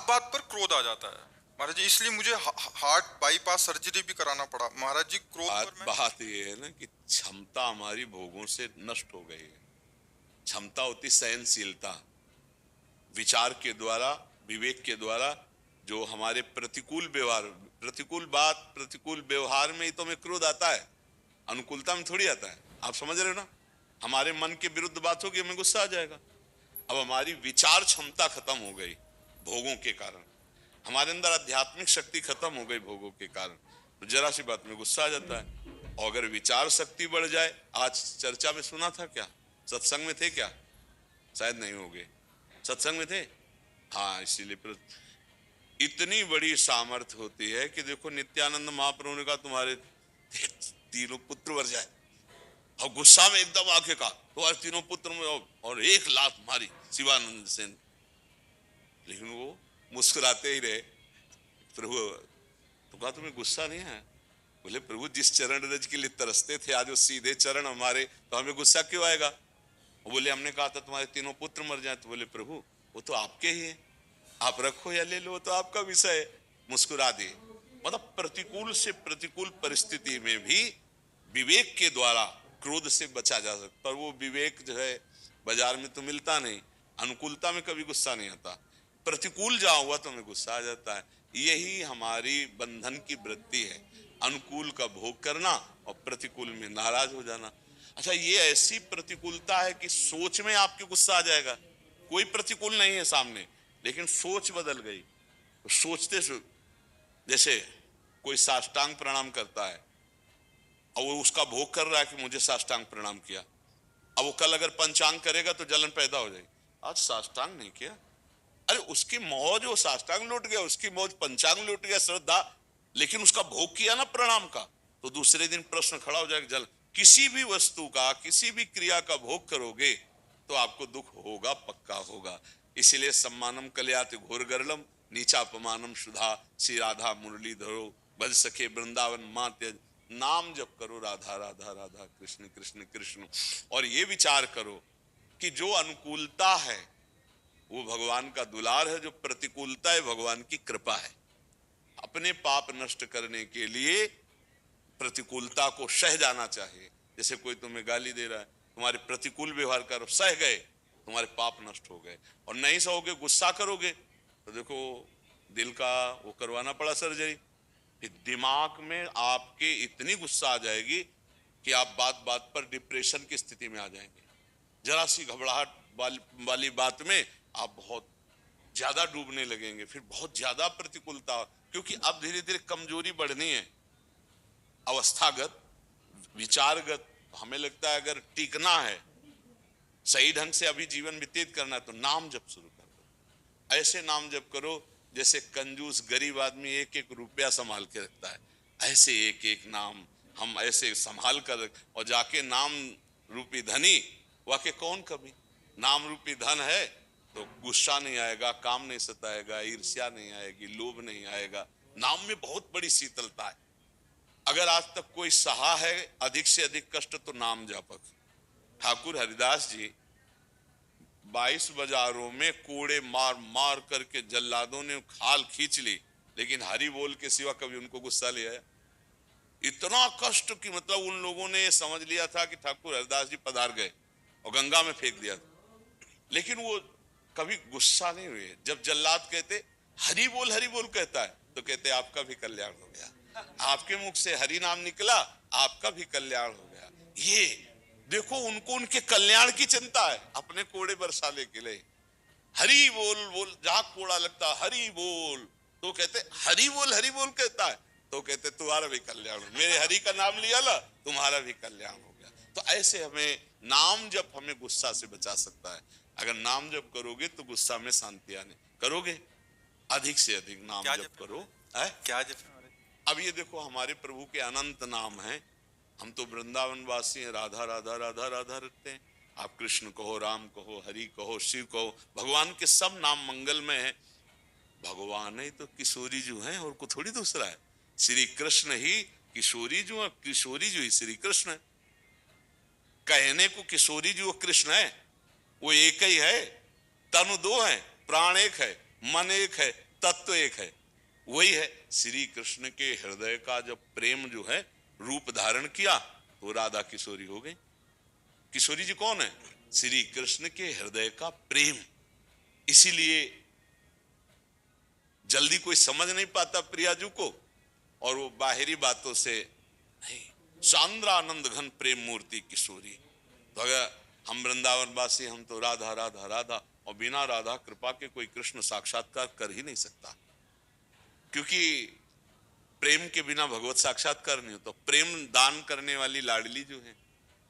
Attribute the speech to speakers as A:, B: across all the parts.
A: बात पर क्रोध आ जाता है महाराज जी, इसलिए मुझे हार्ट बाईपास सर्जरी भी कराना पड़ा महाराज जी। क्रोध पर
B: बात ये है ना कि क्षमता हमारी भोगों से नष्ट हो गई है। क्षमता होती सहनशीलता, विचार के द्वारा, विवेक के द्वारा जो हमारे प्रतिकूल व्यवहार, प्रतिकूल बात, प्रतिकूल व्यवहार में ही तो हमें क्रोध आता है, अनुकूलता में थोड़ी आता है। आप समझ रहे हो ना, हमारे मन के विरुद्ध बात होगी हमें गुस्सा आ जाएगा। अब हमारी विचार क्षमता खत्म हो गई भोगों के कारण, हमारे अंदर आध्यात्मिक शक्ति खत्म हो गई भोगों के कारण, तो जरा सी बात में गुस्सा आ जाता है। और अगर विचार शक्ति बढ़ जाए, आज चर्चा में सुना था क्या, सत्संग में थे क्या, शायद नहीं होंगे, सत्संग में थे, हाँ, इसीलिए इतनी बड़ी सामर्थ्य होती है कि देखो नित्यानंद महाप्रभु ने कहा तुम्हारे तीनों पुत्र मर जाए, और गुस्सा में एकदम आके कहा तुम्हारे तीनों पुत्र में, और 1 लात मारी शिवानंद सेन, लेकिन वो मुस्कुराते ही रहे। प्रभु तो कहा तुम्हें गुस्सा नहीं है? बोले प्रभु जिस चरण रज के लिए तरसते थे आज वो सीधे चरण हमारे, तो हमें गुस्सा क्यों आएगा? वो बोले हमने कहा था तुम्हारे तीनों पुत्र मर जाए, तो बोले प्रभु वो तो आपके ही है, आप रखो या ले लो, तो आपका विषय है। मुस्कुरा दिए। मतलब प्रतिकूल से प्रतिकूल परिस्थिति में भी विवेक के द्वारा क्रोध से बचा जा सकता, पर वो विवेक जो है बाजार में तो मिलता नहीं। अनुकूलता में कभी गुस्सा नहीं आता, प्रतिकूल जहां हुआ तो हमें गुस्सा आ जाता है। यही हमारी बंधन की वृत्ति है, अनुकूल का भोग करना और प्रतिकूल में नाराज हो जाना। अच्छा, ये ऐसी प्रतिकूलता है कि सोच में आपके गुस्सा आ जाएगा, कोई प्रतिकूल नहीं है सामने, लेकिन सोच बदल गई। तो सोचते जैसे कोई साष्टांग प्रणाम करता है और वो उसका भोग कर रहा है कि मुझे साष्टांग प्रणाम किया, अब वो कल अगर पंचांग करेगा तो जलन पैदा हो जाएगी, आज साष्टांग नहीं किया, अरे उसकी मौज वो साष्टांग लूट गया, उसकी मौज पंचांग लूट गया, श्रद्धा, लेकिन उसका भोग किया ना प्रणाम का, तो दूसरे दिन प्रश्न खड़ा हो जाएगा। जल किसी भी वस्तु का, किसी भी क्रिया का भोग करोगे तो आपको दुख होगा, पक्का होगा। इसलिए सम्मानम कल्याति घोर गरलम, नीचापमानम शुधा, श्री राधा मुरली धरो, भज सखे वृंदावन माते, नाम जप करो राधा राधा राधा, कृष्ण कृष्ण कृष्ण। और ये विचार करो कि जो अनुकूलता है वो भगवान का दुलार है, जो प्रतिकूलता है भगवान की कृपा है। अपने पाप नष्ट करने के लिए प्रतिकूलता को सह जाना चाहिए। जैसे कोई तुम्हें गाली दे रहा है, तुम्हारे प्रतिकूल व्यवहार करो, सह गए, तुम्हारे पाप नष्ट हो गए। और नहीं सहोगे, गुस्सा करोगे, तो देखो दिल का वो करवाना पड़ा सर्जरी, दिमाग में आपके इतनी गुस्सा आ जाएगी कि आप बात बात पर डिप्रेशन की स्थिति में आ जाएंगे। जरा सी घबराहट वाली बात में आप बहुत ज्यादा डूबने लगेंगे, फिर बहुत ज्यादा प्रतिकूलता, क्योंकि अब धीरे धीरे कमजोरी बढ़नी है, अवस्थागत, विचारगत। हमें लगता है अगर टिकना है, सही ढंग से अभी जीवन व्यतीत करना है, तो नाम जप शुरू कर दो। ऐसे नाम जप करो जैसे कंजूस गरीब आदमी 1-1 रुपया संभाल के रखता है, ऐसे 1-1 नाम हम ऐसे संभाल कर, और जाके नाम रूपी धनी वाके कौन कभी। नाम रूपी धन है तो गुस्सा नहीं आएगा, काम नहीं सताएगा, ईर्ष्या नहीं आएगी, लोभ नहीं आएगा। नाम में बहुत बड़ी शीतलता है। अगर आज तक कोई सहा है अधिक से अधिक कष्ट तो नाम जापक। ठाकुर हरिदास जी 22 बाजारों में कोड़े मार मार करके जल्लादों ने खाल खींच ली, लेकिन हरि बोल के सिवा कभी उनको गुस्सा ले आया? इतना कष्ट कि मतलब उन लोगों ने समझ लिया था कि ठाकुर हरिदास जी पधार गए और गंगा में फेंक दिया, लेकिन वो कभी गुस्सा नहीं हुए। जब जल्लाद कहते हरि बोल कहता है, तो कहते आपका भी कल्याण हो गया, आपके मुख से हरि नाम निकला, आपका भी कल्याण हो गया। ये देखो, उनको उनके कल्याण की चिंता है, अपने कोड़े बरसाने के लिए हरि बोल, जहां कोड़ा लगता हरि बोल, तो कहते हरि बोल कहता है, तो कहते तुम्हारा भी कल्याण हो, मेरे हरि का नाम लिया ना, तुम्हारा भी कल्याण हो गया। तो ऐसे हमें नाम जप हमें गुस्सा से बचा सकता है। अगर नाम जप करोगे तो गुस्सा में शांति आने, करोगे अधिक से अधिक नाम जप करो।
A: क्या जप?
B: अब ये देखो हमारे प्रभु के अनंत नाम हैं, हम तो वृंदावन वासी हैं, राधा राधा राधा राधा रखते हैं। आप कृष्ण कहो, राम कहो, हरि कहो, शिव कहो, भगवान के सब नाम मंगलमय हैं। भगवान ही तो किशोरी जो हैं, और को थोड़ी दूसरा है। श्री कृष्ण ही किशोरी जो है, किशोरी जो ही श्री कृष्ण है। कहने को किशोरी जो कृष्ण है, वो एक ही है, तनु 2 है, प्राण एक है, मन एक है, तत्व एक है, वही है श्री कृष्ण के हृदय का जब प्रेम जो है रूप धारण किया तो राधा किशोरी हो गई। किशोरी जी कौन है? श्री कृष्ण के हृदय का प्रेम। इसीलिए जल्दी कोई समझ नहीं पाता प्रियाजू को, और वो बाहरी बातों से नहीं, सांद्र आनंद घन प्रेम मूर्ति किशोरी। तो अगर हम वृंदावन वासी, हम तो राधा राधा राधा, और बिना राधा कृपा के कोई कृष्ण साक्षात्कार कर ही नहीं सकता, क्योंकि प्रेम के बिना भगवत साक्षात्कार नहीं होता। प्रेम दान करने वाली लाडली जो है,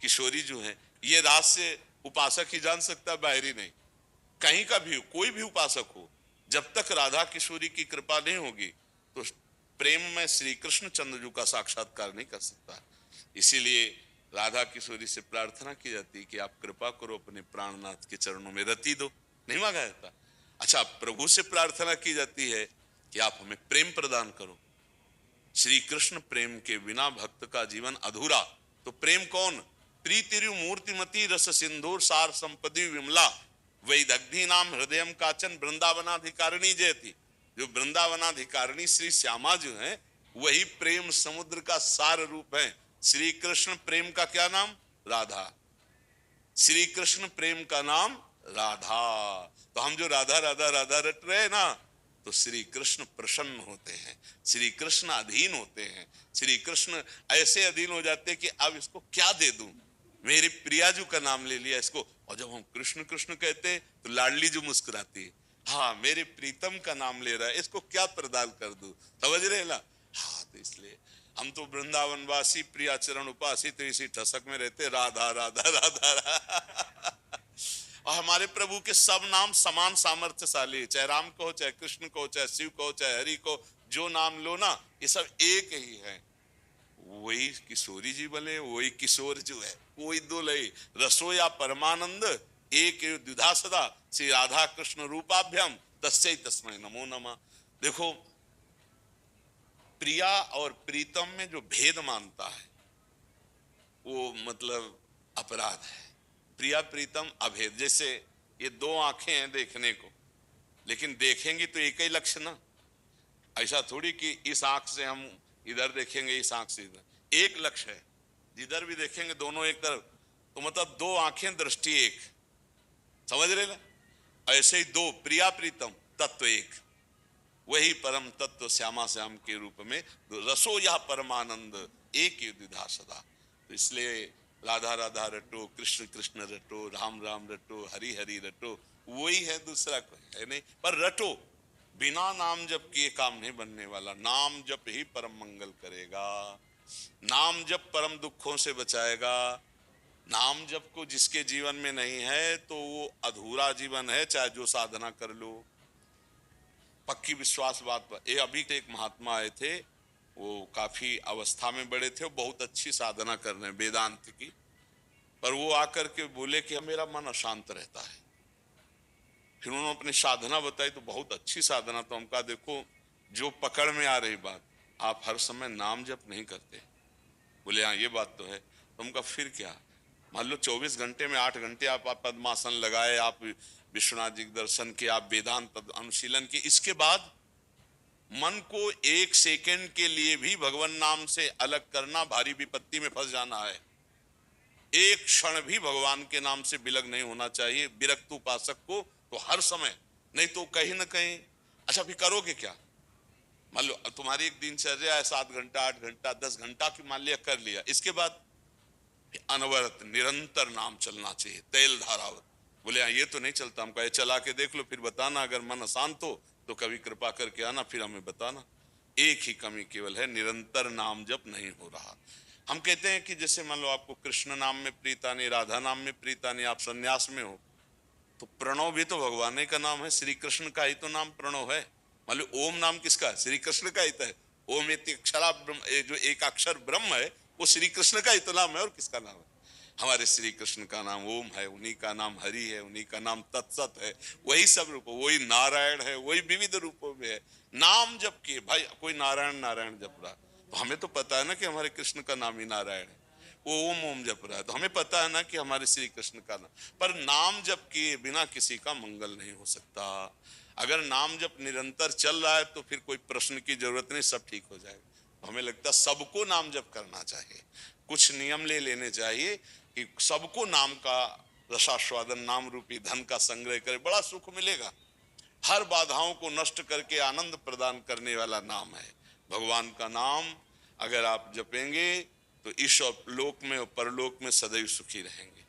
B: किशोरी जो है, ये रास से उपासक ही जान सकता है, बाहरी नहीं। कहीं का भी कोई भी उपासक हो, जब तक राधा किशोरी की कृपा नहीं होगी तो प्रेम में श्री कृष्ण चंद्र का साक्षात्कार नहीं कर सकता। इसीलिए राधा किशोरी से प्रार्थना की जाती है कि आप कृपा करो, अपने प्राणनाथ के चरणों में रति दो, नहीं मांगा जाता। अच्छा, प्रभु से प्रार्थना की जाती है कि आप हमें प्रेम प्रदान करो। श्री कृष्ण प्रेम के बिना भक्त का जीवन अधूरा। तो प्रेम कौन? प्रीतिरु मूर्तिमती रस सिंधुर सार संपदि विमला वैदग्धि नाम हृदयम काचन वृंदावनाधिकारिणी जयती। जो वृंदावनाधिकारिणी श्री श्यामा जो है, वही प्रेम समुद्र का सार रूप है। श्री कृष्ण प्रेम का क्या नाम? राधा। श्री कृष्ण प्रेम का नाम राधा। तो हम जो राधा राधा राधा रट रहे हैं ना, तो श्री कृष्ण प्रसन्न होते हैं, श्री कृष्ण अधीन होते हैं। श्री कृष्ण ऐसे अधीन हो जाते हैं कि अब इसको क्या दे दूं, मेरी प्रियाजू का नाम ले लिया इसको। और जब हम कृष्ण कृष्ण कहते हैं तो लाडली जो मुस्कुराती है, हाँ मेरे प्रीतम का नाम ले रहा है, इसको क्या प्रदान कर दूं, समझ रहे ना। हाँ, तो इसलिए हम तो वृंदावन वासी प्रिया चरण उपासी, तो इसी ठसक में रहते, राधा राधा राधा, राधा। और हमारे प्रभु के सब नाम समान सामर्थ्यशाली, चाहे राम को, चाहे कृष्ण को, चाहे शिव को, चाहे हरि को, जो नाम लो ना, ये सब एक ही है। वही किशोरी जी बने, वही किशोर जो है, कोई दो लय रसो या परमानंद एक द्विधा सदा श्री राधा कृष्ण रूपाभ्याम तस्यै तस्मै नमो नमः। देखो, प्रिया और प्रीतम में जो भेद मानता है वो मतलब अपराध है। प्रिया प्रीतम अभेद। जैसे ये दो आंखें हैं देखने को, लेकिन देखेंगी तो एक ही लक्ष्य ना। ऐसा थोड़ी कि इस आंख से हम इधर देखेंगे, इस आंख से इधर, एक लक्ष्य है, जिधर भी देखेंगे दोनों एक तरफ। तो मतलब दो आंखें, दृष्टि एक, समझ रहे ना। ऐसे ही दो प्रिया प्रीतम, तत्व एक, वही परम तत्व श्यामा श्याम के रूप में रसो या परमानंद एक ही द्विधा सदा। तो इसलिए राधा राधा रटो, कृष्ण कृष्ण रटो, राम राम रटो, हरि हरि रटो, वही है, दूसरा कोई है नहीं। पर रटो, बिना नाम जप किए काम नहीं बनने वाला। नाम जप ही परम मंगल करेगा, नाम जप परम दुखों से बचाएगा। नाम जप को जिसके जीवन में नहीं है तो वो अधूरा जीवन है, चाहे जो साधना कर लो। पक्की विश्वास बात पर। ये अभी एक महात्मा आए थे, वो काफी अवस्था में बड़े थे, बहुत अच्छी साधना कर रहे हैं वेदांत की, पर वो आकर के बोले कि मेरा मन अशांत रहता है। फिर उन्होंने अपनी साधना बताई, तो बहुत अच्छी साधना। तो हम कहा देखो, जो पकड़ में आ रही बात, आप हर समय नाम जप नहीं करते। बोले हाँ ये बात तो है। तो हम कहा फिर क्या, मान लो 24 घंटे में 8 घंटे आप पद्मासन लगाए, आप विश्वनाथ जी के दर्शन किए, आप वेदांत अनुशीलन किए, इसके बाद मन को एक सेकंड के लिए भी भगवान नाम से अलग करना भारी विपत्ति में फंस जाना है। एक क्षण भी भगवान के नाम से विलग नहीं होना चाहिए विरक्त उपासक को, तो हर समय, नहीं तो कहीं ना कहीं। अच्छा फिर करोगे क्या? मान लो तुम्हारी एक दिनचर्या है 7 घंटा 8 घंटा 10 घंटा की, मान लिया कर लिया, इसके बाद अनवरत निरंतर नाम चलना चाहिए, तेल धारावत। बोले ये तो नहीं चलता। हम कहे चला के देख लो, फिर बताना, अगर मन अशांत हो तो कभी कृपा करके आना, फिर हमें बताना। एक ही कमी केवल है, निरंतर नाम जप नहीं हो रहा। हम कहते हैं कि जैसे मान लो आपको कृष्ण नाम में प्रीता नहीं, राधा नाम में प्रीता नहीं, आप सन्यास में हो, तो प्रणव भी तो भगवान का नाम है, श्री कृष्ण का ही तो नाम प्रणव है। मान लो ओम नाम किसका? श्री कृष्ण का ही तो है। ओम अक्षरा ब्रह्म, जो एक अक्षर ब्रह्म है, वो श्री कृष्ण का ही तो नाम है, और किसका नाम है? हमारे श्री कृष्ण का नाम ओम है, उन्हीं का नाम हरि है, उन्हीं का नाम तत्सत है, वही सब रूप, वही नारायण है, वही विविध रूपों में है। नाम जप किए भाई, कोई नारायण नारायण जप रहा, तो हमें तो पता है ना कि हमारे कृष्ण का नाम ही नारायण है। वो ओम ओम जप रहा है, तो हमें पता है ना कि हमारे श्री कृष्ण का नाम। पर नाम जप किए बिना किसी का मंगल नहीं हो सकता। अगर नाम जब निरंतर चल रहा है तो फिर कोई प्रश्न की जरूरत नहीं, सब ठीक हो जाएगा। हमें लगता है सबको नाम जप करना चाहिए, कुछ नियम ले लेने चाहिए कि सबको नाम का रसास्वादन, नाम रूपी धन का संग्रह करे, बड़ा सुख मिलेगा। हर बाधाओं को नष्ट करके आनंद प्रदान करने वाला नाम है भगवान का नाम। अगर आप जपेंगे तो इस लोक में और परलोक में सदैव सुखी रहेंगे,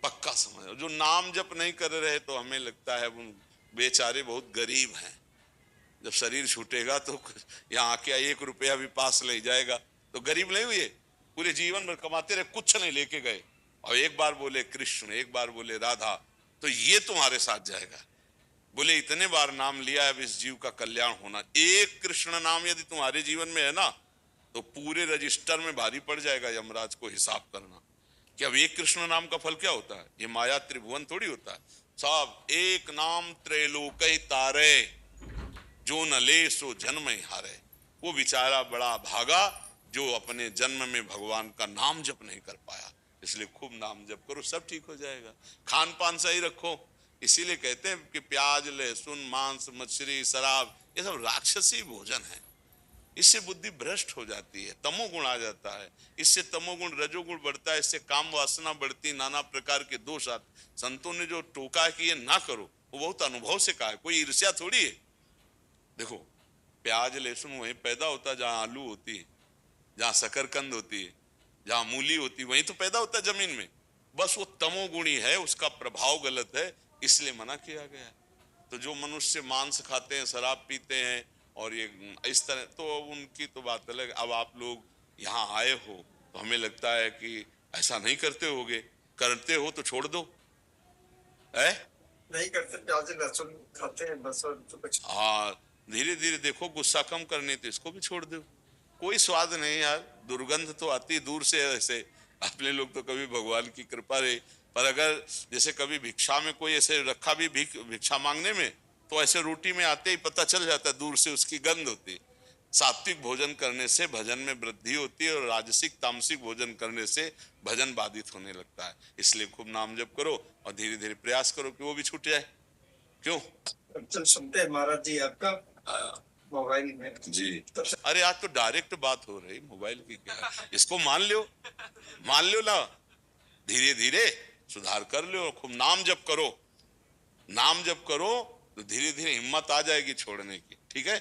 B: पक्का समझो। जो नाम जप नहीं कर रहे तो हमें लगता है वो बेचारे बहुत गरीब हैं। जब शरीर छूटेगा तो यहाँ आके 1 रुपया भी पास ले जाएगा तो गरीब नहीं हुए, पूरे जीवन भर कमाते रहे, कुछ नहीं लेके गए, और एक बार बोले कृष्ण, एक बार बोले राधा, तो ये तुम्हारे साथ जाएगा। बोले इतने बार नाम लिया है, अब इस जीव का कल्याण होना। एक कृष्ण नाम यदि तुम्हारे जीवन में है ना तो पूरे रजिस्टर में भारी पड़ जाएगा यमराज को हिसाब करना कि अब एक कृष्ण नाम का फल क्या होता है। ये माया त्रिभुवन थोड़ी होता है, सब एक नाम त्रैलोक तारे, जो न ले सो जन्म ही हारे। वो बेचारा बड़ा भागा जो अपने जन्म में भगवान का नाम जप नहीं कर पाया। इसलिए खूब नाम जप करो, सब ठीक हो जाएगा। खान पान सही रखो, इसीलिए कहते हैं कि प्याज, लहसुन, मांस, मछली, शराब ये सब राक्षसी भोजन है। इससे बुद्धि भ्रष्ट हो जाती है, तमोगुण आ जाता है, इससे तमोगुण रजोगुण बढ़ता है, इससे काम वासना बढ़ती, नाना प्रकार के दोष आते। संतों ने जो टोका है कि ये ना करो, वो बहुत अनुभव से कहा है, कोई ईर्ष्या थोड़ी है। देखो प्याज लहसुन वहीं पैदा होता है जहां आलू होती है, जहां शकरकंद होती है, जहां मूली होती है, वहीं तो पैदा होता है जमीन में। बस वो तमोगुणी है, उसका प्रभाव गलत है, इसलिए मना किया गया है। तो जो मनुष्य मांस खाते हैं, शराब पीते हैं और ये इस तरह, तो उनकी तो बात अलग। अब आप लोग यहाँ आए हो तो हमें लगता है कि ऐसा नहीं करते होगे, करते हो तो छोड़ दो, है
C: नहीं करते, प्याज लहसुन खाते हैं बस, और तो कुछ।
B: हाँ, धीरे धीरे देखो, गुस्सा कम करनी तो इसको भी छोड़ दो, कोई स्वाद नहीं यार, दुर्गंध तो आती दूर से। ऐसे अपने लोग तो कभी भगवान की कृपा रही, पर अगर जैसे कभी भिक्षा में कोई ऐसे रखा भी भिक्षा मांगने में, तो ऐसे रोटी में आते ही पता चल जाता है, दूर से उसकी गंध होती है। सात्विक भोजन करने से भजन में वृद्धि होती है और राजसिक तामसिक भोजन करने से भजन बाधित होने लगता है। इसलिए खूब नाम जप करो और धीरे धीरे प्रयास करो कि वो भी छूट जाए। क्यों?
C: चल सुनते हैं महाराज जी आपका मोबाइल में
B: जी। अरे आज तो डायरेक्ट बात हो रही, मोबाइल की क्या, इसको मान लो ना, धीरे धीरे सुधार कर लो, खूब नाम जप करो, नाम जप करो तो धीरे धीरे हिम्मत आ जाएगी छोड़ने की। ठीक है।